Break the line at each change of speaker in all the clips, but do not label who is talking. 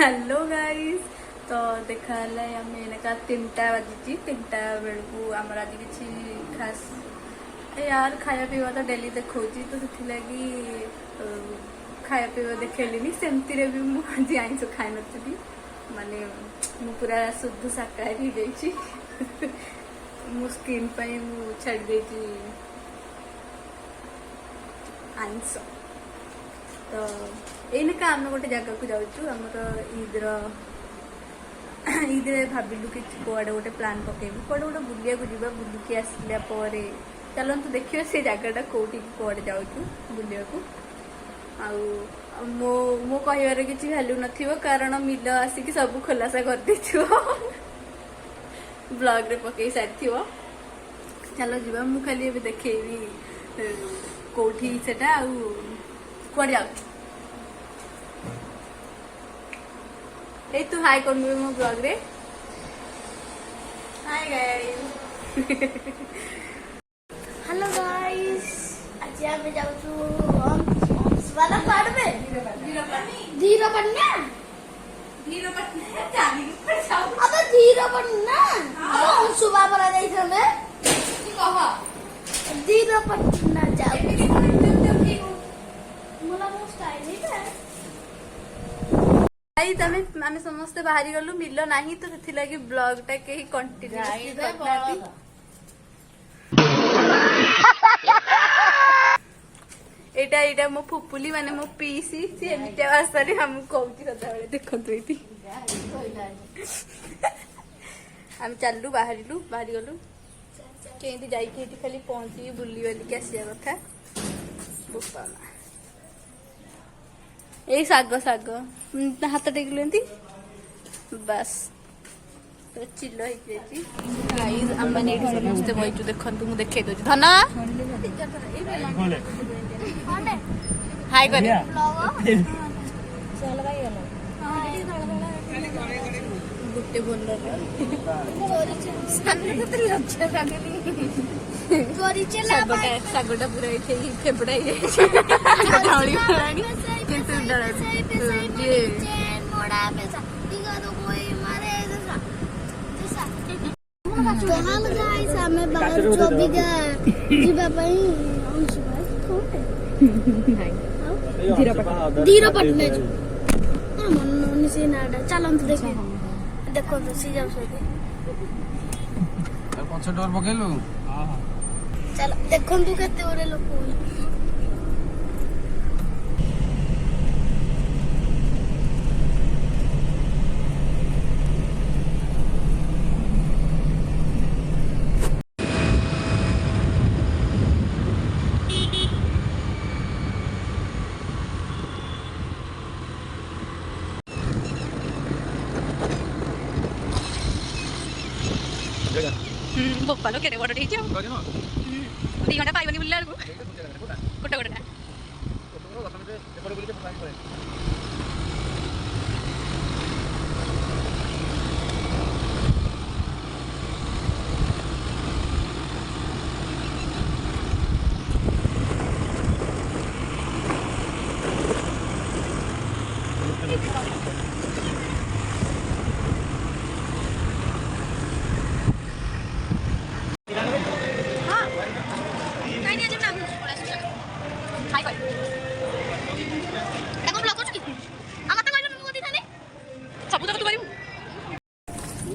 Hello guys. तो देखा का 3टा बाजी 3टा बेलू आमर आज किसी खास यार खाया पीवा तो डेली देखा तो लगी खाया पीवा देखली सेमती भी मुझे आईस खाई नी माने मु पूरा शुद्ध शाकाहारी हो मो स्किन छाड़ दे आईस। तो एनका आम गोटे जगह को जाऊँ आमर ईद भाविलु कि कड़े गोटे प्लान पकेबू कड़े गोटे बुलिया को जा बुलिकी आसला चलतु देखिए से जगटा कौटी कड़े जाऊँ बुलिया को मो मो कहार कि भैल्यू न कारण मिल आसिक सब खुलासा कर ब्लॉग रे पकई सारी चलो जीवा मु खाली देखेबी कौटी से कड़े जाऊ ए तू हाय कर मो ब्लॉग रे हाय गाइस
हेलो गाइस आज हम जाऊ वाला पाड़ में धीरो पन्ना अब धीरो पन्ना अब सुबह पर जाई थमे की कह धीरो पन्ना जाऊ मोला मो स्टाइल है
आई तमे आमे समस्त बाहरी गलु मिलो नाही तो सेथि लागि ब्लॉग टा के कंटिन्यू करनाती एटा एटा मो फुपुली माने मो पीसी से एमिटा भाषारे हम कहूची सदा बेले देखंतु एति हम चललु बाहरी गलु केंदी जाई के एति खाली पहुंची बुल्ली वाली के आसिया कथा बोपा ए साग साग हाथ टेक लेंती बस तो चिल्लो गाइस हम माने एठी समस्त बइचु देखंतु मु देखे दोची धना हाय कर चल भाई गलो गुट्टे बोल सामने तो लज्जा लागली
चोरी चला
सागोटा पूरा इथे फेफड़ा ही ढाली पड़ानी किंतु ये
मोड़ा पैसा दिगा तो कोई मारे जैसा तो हम गाइस हमें बाहर जो भी जीवा पई अंशु भाई धीरो पटने जो मन से नाडा चलंत देखे देखो तो सी जाऊ सके
पछ डोर पकेलु
चल देखंतु केते ओरे लोक
बोपालो केते बड़ ठीक छ 2 घंटा पाइबनी बुल्ला को कोटा कोटा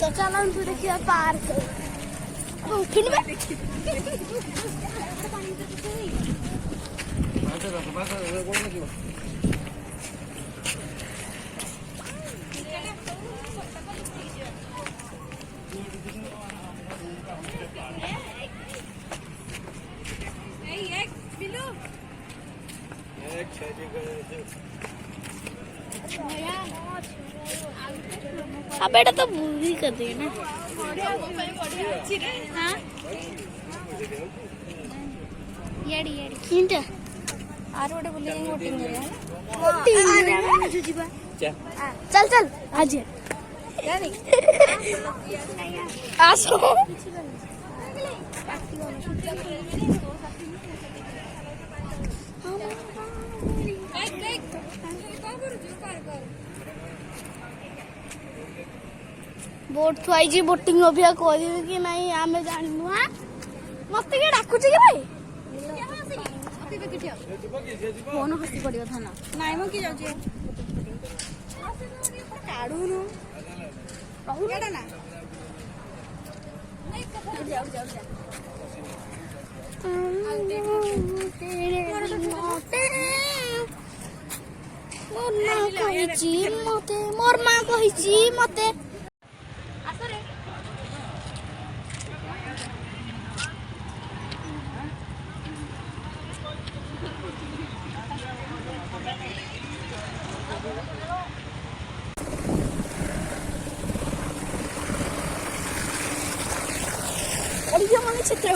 तो चलन तू देखिए पार्क उठिन बे अब बेटा तो मूवी कर दी ना हाँ येडी येडी किंट आर ओडे बोले वोटिंग करे ना जुजीबा चल चल आज यानी आसो
बोट थुआई बोटिंग अभिया करिवे कि नहीं आमे जाननु हां मते के डाकुची के भाई फोन हसी पड़ियो थाना
नाइ म की जाउची काढुनु रहु केडा ना जाऊ जाऊ जाऊ
मोर माँ कही मते मन चित्र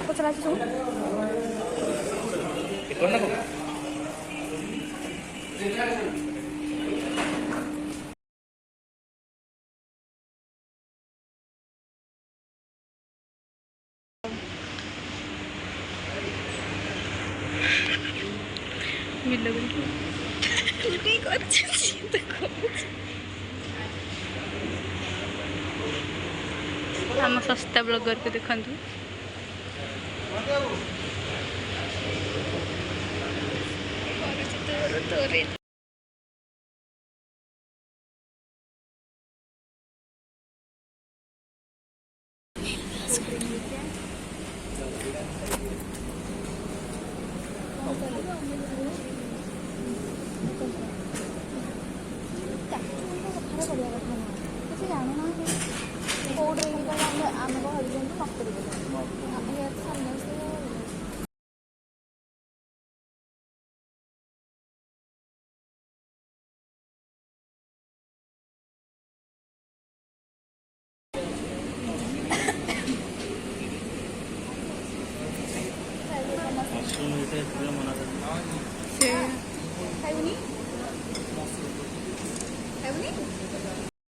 पचरा
आम सस्ता ब्लॉगर को देखु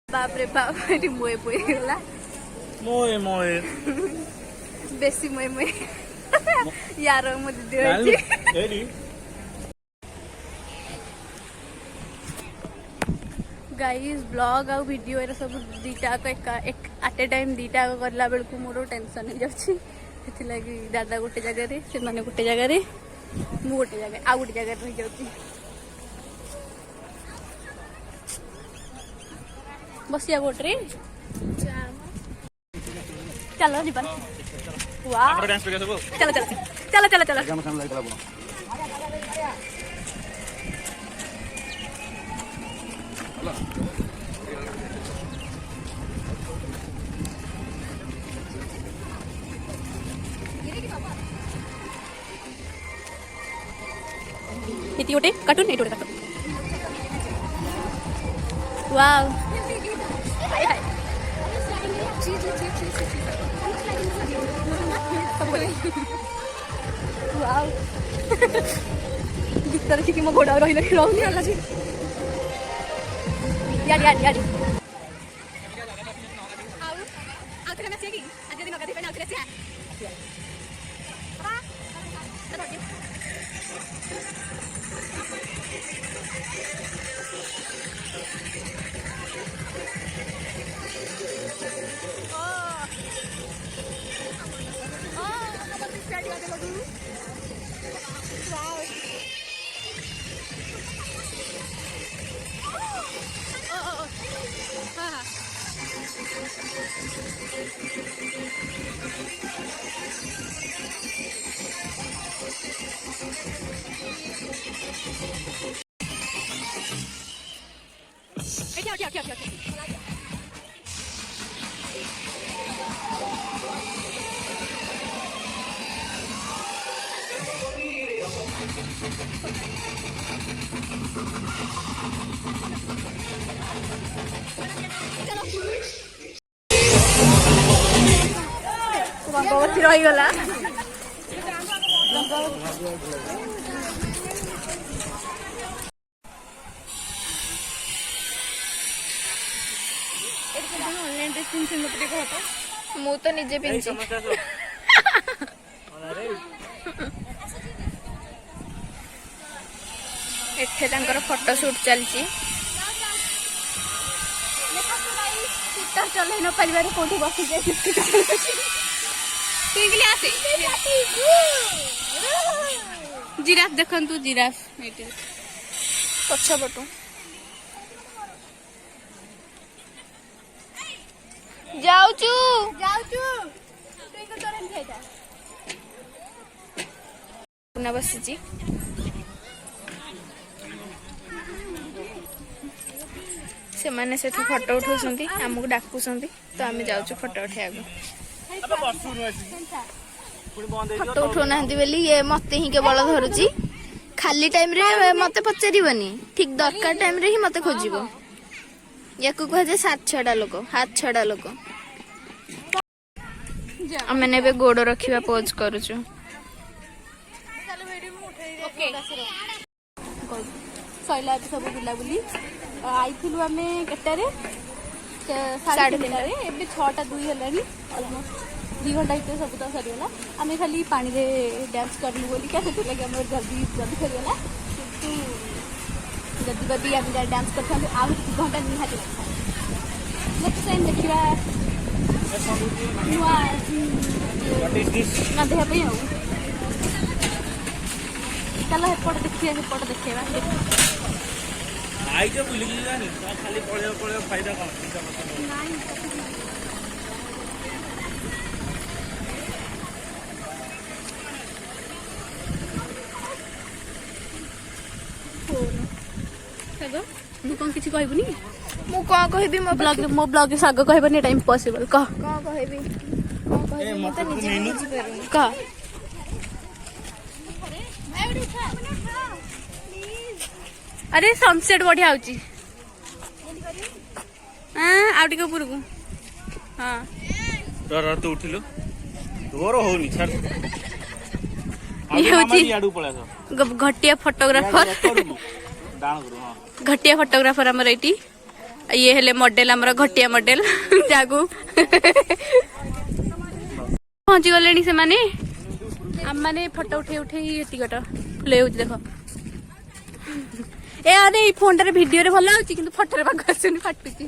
बाप रे बाप ये मोए पोए गला
मोए मोए
बेसी मोए मोए यार मो दीदी होची
एडी
गाइस ब्लॉग आ वीडियो एरा सब दीटा को एक एट ए टाइम दीटा करला बेल को मोर टेंशन हो जाउची सेति लागि दादा गोटे जगह रे से माने गोटे जगह रे मु गोटे जगह आ गोटे जगह रह जाउची बसिया बोट रे चलो जीवन वाह
डांस पे सब
चलो चलो चलो चलो चलो
गाना खान लाइक लागो
इति गोटे कार्टून एटोटे कार्टून वाव हाय हाय वाव गीतर की मो घोड़ा रही रही रहनी आला जी यार यार यार आउ आउ ना चेकी आज दिन गदी पे ना उतरे से गवती रहीगला ऑनलाइन ड्रेस किन मत देखो ମୁଁ ତ ନିଜେ ପିନ୍ଧି
ସମସ୍ତେ ଆସ
ଏଠି ତାଙ୍କର ଫଟୋ ସୁଟ୍ ଚାଲିଛି।
ସ୍କୁଟର ଚଲେଇ ନ ପାରିବାରୁ କୋଉଠି ବସିଯାଏ
ଜିରାଫ ଦେଖନ୍ତୁ ଜିରାଫ ଏଇଠି ପଛପଟୁ ଯାଉଛୁ ବସିଛି। ସେମାନେ ସେଠୁ ଫଟୋ ଉଠାଉଛନ୍ତି ଆମକୁ ଡାକୁଛନ୍ତି ତ ଆମେ ଯାଉଛୁ ଫଟୋ ଉଠେଇବାକୁ। ଫଟୋ ଉଠାଉନାହାନ୍ତି ବୋଲି ଇଏ ମତେ ହିଁ କେବଳ ଧରୁଛି। ଖାଲି ଟାଇମରେ ମତେ ପଚାରିବନି, ଠିକ ଦରକାର ଟାଇମରେ ହିଁ ମତେ ଖୋଜିବ। ୟାକୁ କୁହାଯାଏ ହାତ ଛଡା ଲୋକ। ଆମେ ଏବେ ଗୋଡ ରଖିବା ପୋଜ କରୁଛୁ। ସଇଲା ସବୁ ବୁଲାବୁଲି। ଆଇଥିଲୁ ଆମେ କେତେଟାରେ 3:30। ଏବେ 6:02 ହେଲାଣି। ଅଲମୋଷ୍ଟ 2 ଘଣ୍ଟା ଭିତରେ ସବୁ ତ ସରିଗଲା। ଆମେ ଖାଲି ପାଣିରେ ଡ୍ୟାନ୍ସ କରିଲୁ ବୋଲି ସେଥିଲାଗି ଆମର ଜଲ୍ଦି ସରିଗଲା। କିନ୍ତୁ ଯଦି ଆମେ ଡ୍ୟାନ୍ସ କରିଥାନ୍ତୁ ଆଉ 2 ଘଣ୍ଟା ନିହାତି ଲାଗିଥାନ୍ତା। ନେକ୍ସଟ ଟାଇମ୍ ଦେଖିବା ନୂଆ ଗାଧେଇବା ପାଇଁ ଆଉ। ଚାଲ ସେପଟ ଦେଖେଇବା।
ଆଇଛ ବୁଲିକି ଯିବାନି ଖାଲି ପଳେଇବା ଫାଇଦା କଣ?
ତୁ କଣ କିଛି କହିବୁନି? ମୁଁ କଣ କହିବି? ମୋ ବ୍ଲଗରେ ଶାଗ କହିବନି, ଏଟା ଇମ୍ପସିବଲ। କହ କଣ କହିବି? ମୁଁ ତ ନିଜେ ବୁଝିପାରୁନି। କହ। ଆରେ ସନସେଟ ବଢିଆ ହଉଛି। ଆଉ ଟିକେ ଉପରକୁ। ହଁ
ତୁ ଉଠିଲୁ ତୋର ହଉନି ଛାଡ।
ଘଟିଆ ଫଟୋଗ୍ରାଫର ଆମର ଏଇଠି। ଇଏ ହେଲେ ମଡେଲ ଆମର ଘଟିଆ ମଡେଲ ଯାହାକୁ ପହଞ୍ଚି ଗଲେଣି ସେମାନେ। ଆମମାନେ ଫଟୋ ଉଠେଇ ଏତିକଟ ଫୁଲେଇ ହଉଛି ଦେଖ। ଏ ଆରେ ଏଇ ଫୋନଟାରେ ଭିଡିଓରେ ଭଲ ହଉଛି କିନ୍ତୁ ଫଟୋରେ ପାଖ ଆସୁନି, ଫାଟୁଛି।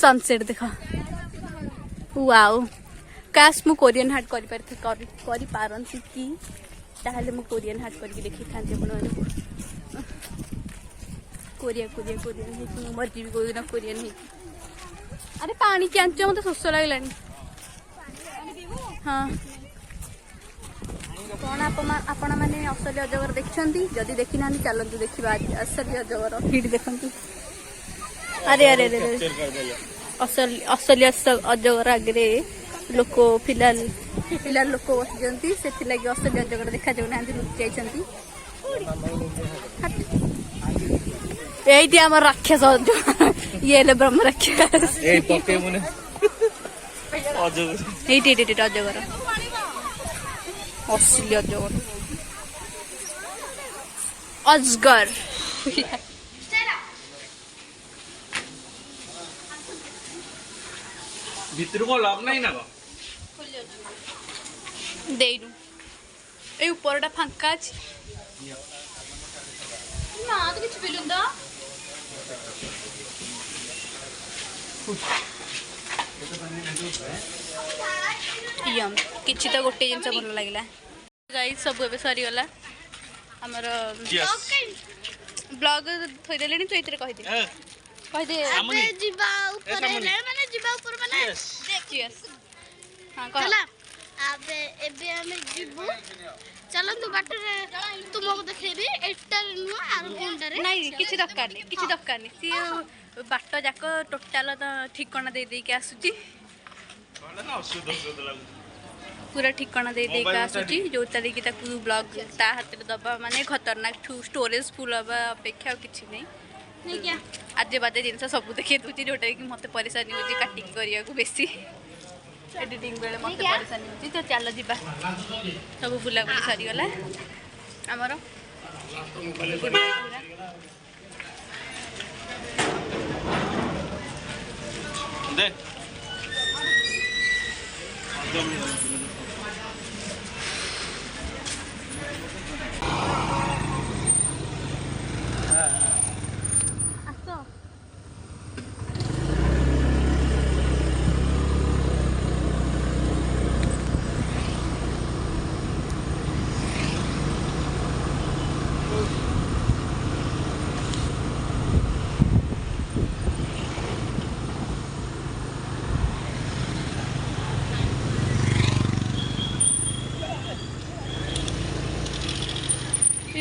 ସନସେଟ ଦେଖ। ୱାଓ, କାଶ ମୁଁ କୋରିଆନ ହାର୍ଟ କରିପାରନ୍ତି କି? ତାହେଲେ ମୁଁ କୋରିଆନ ହାର୍ଟ କରିକି ଦେଖେଇଥାନ୍ତି ଆପଣମାନଙ୍କୁ। କୋରିଆନ ହେଇକି ମୁଁ ମରିଯିବି କୋଉଦିନ କୋରିଆନ ହେଇକି। ଆରେ ପାଣି କ୍ୟାଞ୍ଚ, ମତେ ଶୋଷ ଲାଗିଲାଣି। ହଁ, କଣ ଆପଣ ମାନେ ଅସଲି ଅଜଗର ଦେଖିଛନ୍ତି? ଯଦି ଦେଖିନାହାନ୍ତି ଚାଲନ୍ତୁ ଦେଖିବା ଅସଲି ଅଜଗର। ଭିଡି ଦେଖନ୍ତୁ। ଆରେ ଅସଲି ଅଜଗର ଆଗରେ ଲୋକ ଫିଲାଲ ଲୋକ ବସିଛନ୍ତି, ସେଥିଲାଗି ଅସଲି ଅଜଗର ଦେଖାଯାଉନାହାନ୍ତି, ଲୁଚି ଯାଇଛନ୍ତି। ଏଇଠି ଆମର ରାକ୍ଷସ ଇଏ ହେଲେ ବ୍ରହ୍ମ ରାକ୍ଷସ। ଏଇଠି ଅଜଗର, ଅସଲି ଅଜଗର ଅଜଗର।
ଭିତରୁ କଣ ଲକ୍ ନାହିଁ ନା କଣ?
ଦେଇନୁ, ଏଇ ଉପରଟା ଫାଙ୍କା ଅଛି ନା ତ କିଛି ପିଲୁନି ତ। କିଛି ତ ଗୋଟେ ଜିନିଷ ଭଲ ଲାଗିଲା। ଗାଇସ୍ ସବୁ ଏବେ ସରିଗଲା ଆମର ବ୍ଲଗ ଥୋଇଦେଲେଣି। ତୁ ଏଇଥିରେ କହିଦେ
ଯିବା ଉପରେ ମାନେ ଏବେ ଆମେ ଯିବୁ। ଚାଲନ୍ତୁ ବାଟରେ ତୁମକୁ ଦେଖେଇବି। ଏଟାରେ ନୁହଁ ଆର କୋଣଟାରେ।
ନାଇଁ କିଛି ଦରକାର ନାହିଁ। ସିଏ ବାଟ ଯାକ ଟୋଟାଲ ତ ଠିକଣା ଦେଇକି ଆସୁଛି। ପୁରା ଠିକଣା ଦେଇକି ଆସୁଛି, ଯୋଉଟାରେ କି ତାକୁ ବ୍ଲଗ ତା ହାତରେ ଦବା ମାନେ ଖତରନାକ। ଷ୍ଟୋରେଜ ଫୁଲ ହବା ଅପେକ୍ଷା ଆଉ କିଛି ନାହିଁ। ଆଜେ ବାଜେ ଜିନିଷ ସବୁ ଦେଖେଇ ଦଉଛି, ଯୋଉଟାରେ କି ମତେ ପରିଶାନୀ ହଉଛି କାଟିକି କରିବାକୁ। ବେଶୀ ଏଡିଟିଂ ବେଳେ ମତେ ପରିଶାନୀ ହଉଛି। ତ ଚାଲ ଯିବା। ସବୁ ବୁଲାବୁଲି ସରିଗଲା ଆମର। ଆସ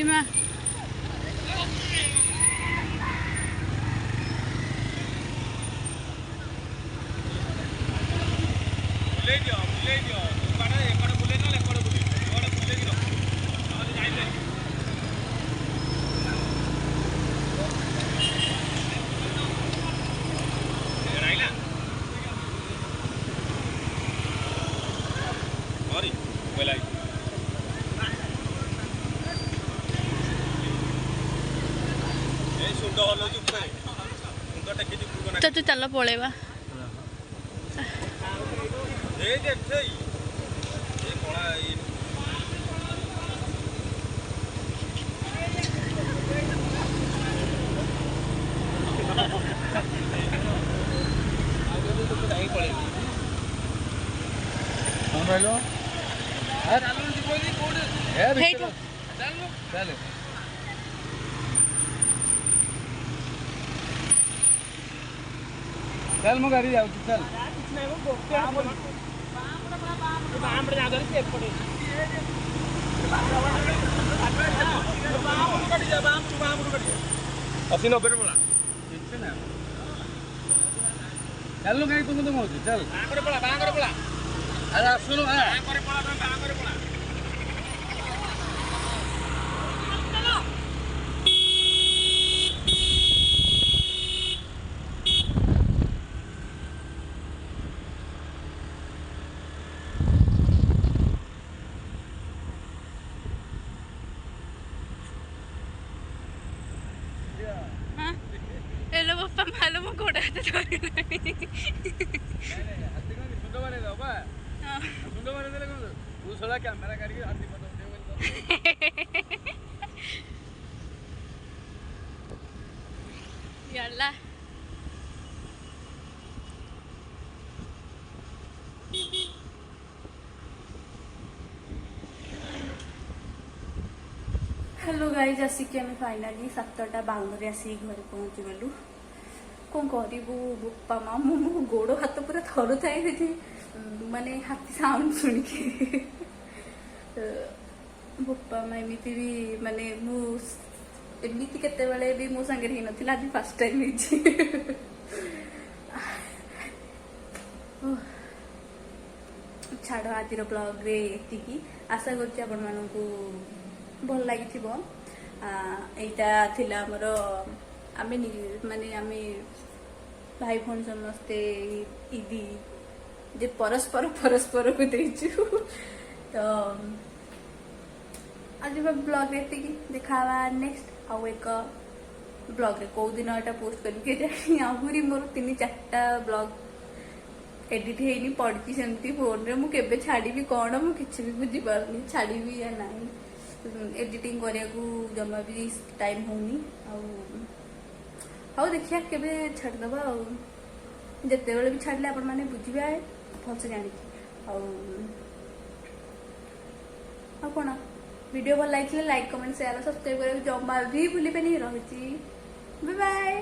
Ima. तो चल पड़ेगा
चल मो गाड़ी जाऊ चल असी 90 पड़ा चल लो गाड़ी तुम हो चल पड़ा अरे सुनो
हेलो पप्पा मालूम गोड़ा हाथ धरी
कैमेरा करके
याला हेलो गाइज आसिक आम फाइनाली 7टा 52 आसिक घर पहुँची गलु कौन करू बोपा माँ मो गोड़ हाथ पूरा थर थाए माने हाथी साउंड शुणिकी बोपा माँ एमती भी माने एमती केते भी मो सांगे ही नथिला आज फर्स्ट टाइम छाड़ आज ब्लॉग रे एतिकी आशा करछि आपण मानकू भल लगी यहाँ आमर आम माने आम भाई भौणी समस्ते ईदी जे परस्पर परस्पर को देचु तो आज ब्लॉग रे देखा नेक्स्ट आउ एक ब्लॉग रे कौ दिन एटा पोस्ट करके आहरी मोर 3-4टा ब्लॉग एडिट ହେଇନି पड़ी सेमती फोन रे मु केबे छाड़ी कौन मु किछि भी बुझी पारनी छाड़ी या नहीं एडिटिंग करिया जमा भी टाइम होनी आउ देखिया केबे छाड़दबा जिते बड़े भी छाड़ले आपण माने बुझिबे भलसे जानी कौन वीडियो भल लगे लाइक कमेंट शेयर सब्सक्राइब करें जमा भी भूलिबे नहीं रही बाय बाय।